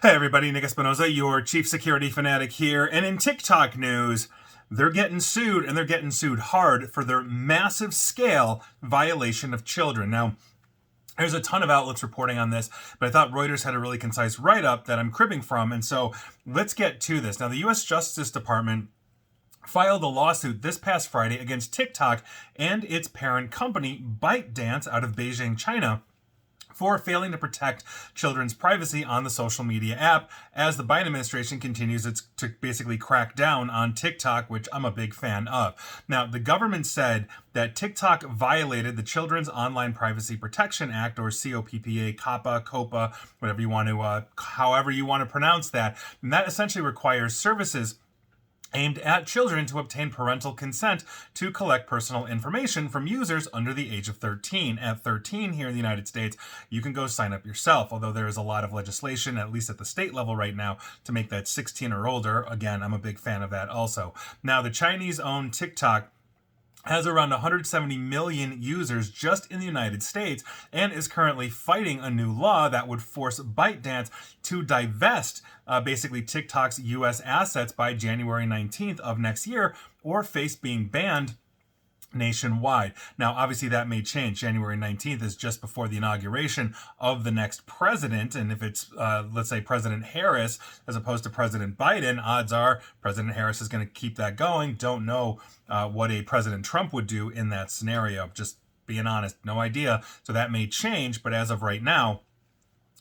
Hey everybody, Nick Espinosa, your chief security fanatic here. And in TikTok news, they're getting sued, and they're getting sued hard for their massive scale violation of children. Now, there's a ton of outlets reporting on this, but I thought Reuters had a really concise write-up that I'm cribbing from, and so let's get to this. Now, the U.S. Justice Department filed a lawsuit this past Friday against TikTok and its parent company, ByteDance, out of Beijing, China, for failing to protect children's privacy on the social media app as the Biden administration continues to basically crack down on TikTok, which I'm a big fan of. Now, the government said that TikTok violated the Children's Online Privacy Protection Act, or COPPA, whatever you want to, however you want to pronounce that. And that essentially requires services aimed at children to obtain parental consent to collect personal information from users under the age of 13. At 13 here in the United States, you can go sign up yourself, although there is a lot of legislation, at least at the state level right now, to make that 16 or older. Again, I'm a big fan of that also. Now, the Chinese-owned TikTok has around 170 million users just in the United States and is currently fighting a new law that would force ByteDance to divest basically TikTok's U.S. assets by January 19th of next year, or face being banned nationwide. Now, obviously that may change. January 19th is just before the inauguration of the next president, and if it's, let's say, President Harris as opposed to President Biden, odds are President Harris is going to keep that going. Don't know what a President Trump would do in that scenario. Just being honest, no idea. So that may change, but as of right now,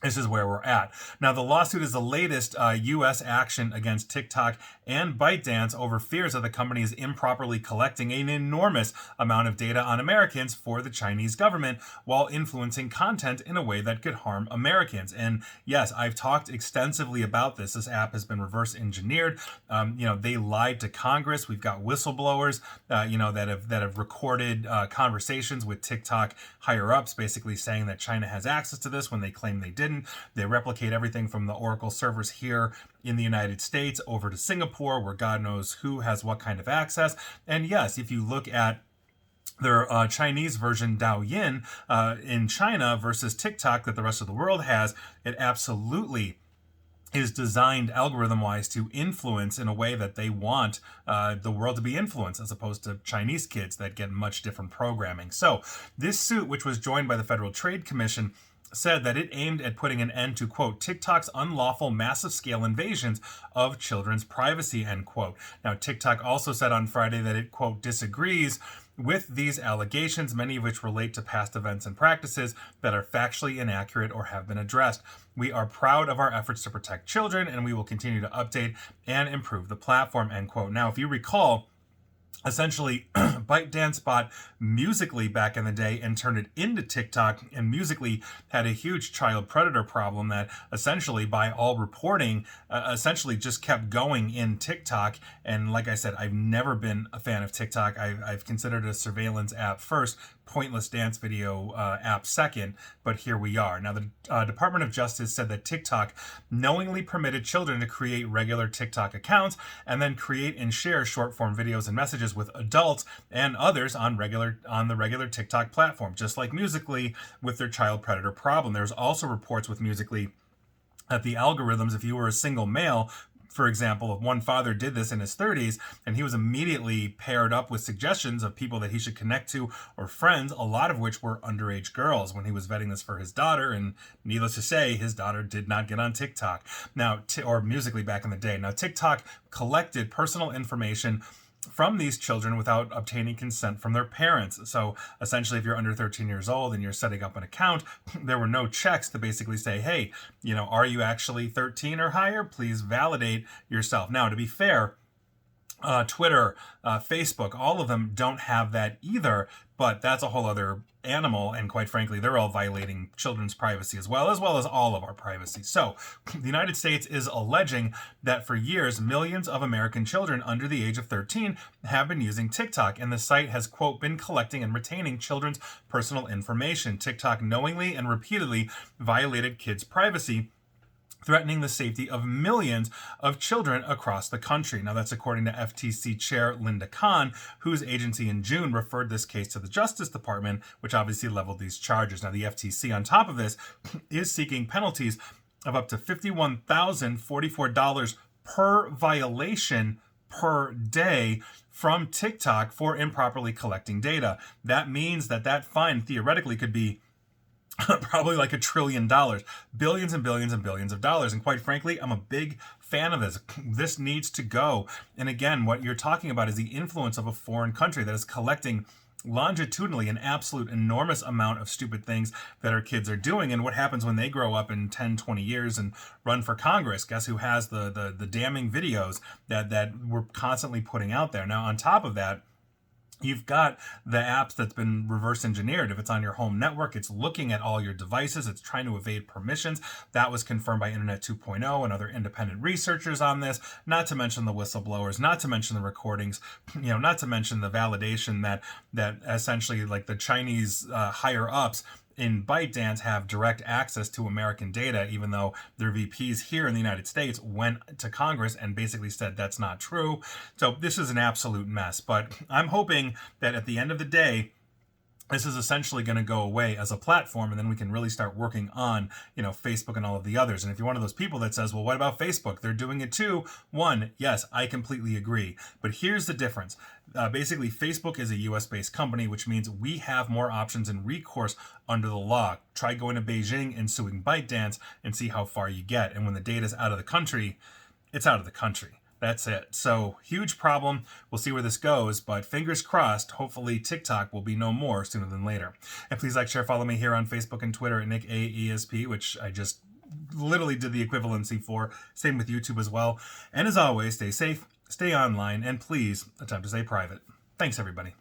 this is where we're at. Now, the lawsuit is the latest U.S. action against TikTok and ByteDance over fears that the company is improperly collecting an enormous amount of data on Americans for the Chinese government while influencing content in a way that could harm Americans. And yes, I've talked extensively about this. This app has been reverse engineered. They lied to Congress. We've got whistleblowers, that have recorded conversations with TikTok higher ups, basically saying that China has access to this when they claim they didn't. They replicate everything from the Oracle servers here in the United States over to Singapore, where God knows who has what kind of access. And yes, if you look at their Chinese version Douyin in China versus TikTok that the rest of the world has, it absolutely is designed algorithm-wise to influence in a way that they want the world to be influenced, as opposed to Chinese kids that get much different programming. So this suit, which was joined by the Federal Trade Commission, said that it aimed at putting an end to, quote, TikTok's unlawful massive-scale invasions of children's privacy, end quote. Now, TikTok also said on Friday that it, quote, disagrees with these allegations, many of which relate to past events and practices that are factually inaccurate or have been addressed. We are proud of our efforts to protect children, and we will continue to update and improve the platform, end quote. Now, if you recall, essentially, ByteDance bought Musical.ly back in the day and turned it into TikTok, and Musical.ly had a huge child predator problem that essentially, by all reporting, essentially just kept going in TikTok. And like I said, I've never been a fan of TikTok. I've considered it a surveillance app first, pointless dance video app second, but here we are. Now, the Department of Justice said that TikTok knowingly permitted children to create regular TikTok accounts and then create and share short-form videos and messages with adults and others on the regular TikTok platform, just like Musical.ly with their child predator problem. There's also reports with Musical.ly that the algorithms, if you were a single male, for example, if one father did this in his 30s and he was immediately paired up with suggestions of people that he should connect to or friends, a lot of which were underage girls when he was vetting this for his daughter. And needless to say, his daughter did not get on TikTok or Musical.ly back in the day. Now, TikTok collected personal information from these children without obtaining consent from their parents. So essentially, if you're under 13 years old and you're setting up an account, there were no checks to basically say, hey, are you actually 13 or higher? Please validate yourself. Now, to be fair, Twitter, Facebook, all of them don't have that either, but that's a whole other animal, and quite frankly, they're all violating children's privacy as well as all of our privacy. So, the United States is alleging that for years, millions of American children under the age of 13 have been using TikTok, and the site has, quote, been collecting and retaining children's personal information. TikTok knowingly and repeatedly violated kids' privacy, threatening the safety of millions of children across the country. Now, that's according to FTC Chair Linda Khan, whose agency in June referred this case to the Justice Department, which obviously leveled these charges. Now, the FTC, on top of this, is seeking penalties of up to $51,044 per violation per day from TikTok for improperly collecting data. That means that fine theoretically could be probably like $1 trillion, billions and billions and billions of dollars. And quite frankly, I'm a big fan of this. This needs to go. And again, what you're talking about is the influence of a foreign country that is collecting longitudinally an absolute enormous amount of stupid things that our kids are doing. And what happens when they grow up in 10, 20 years and run for Congress? Guess who has the damning videos that we're constantly putting out there? Now, on top of that, you've got the apps that's been reverse engineered. If it's on your home network, it's looking at all your devices. It's trying to evade permissions. That was confirmed by Internet 2.0 and other independent researchers on this, not to mention the whistleblowers, not to mention the recordings, not to mention the validation that essentially like the Chinese higher ups in ByteDance have direct access to American data, even though their VPs here in the United States went to Congress and basically said that's not true. So this is an absolute mess. But I'm hoping that at the end of the day, this is essentially going to go away as a platform, and then we can really start working on, Facebook and all of the others. And if you're one of those people that says, well, what about Facebook? They're doing it too. One, yes, I completely agree. But here's the difference. Basically, Facebook is a US-based company, which means we have more options and recourse under the law. Try going to Beijing and suing ByteDance and see how far you get. And when the data's out of the country, it's out of the country. That's it. So, huge problem. We'll see where this goes, but fingers crossed, hopefully TikTok will be no more sooner than later. And please like, share, follow me here on Facebook and Twitter at Nick AESP, which I just literally did the equivalency for. Same with YouTube as well. And as always, stay safe, stay online, and please attempt to stay private. Thanks, everybody.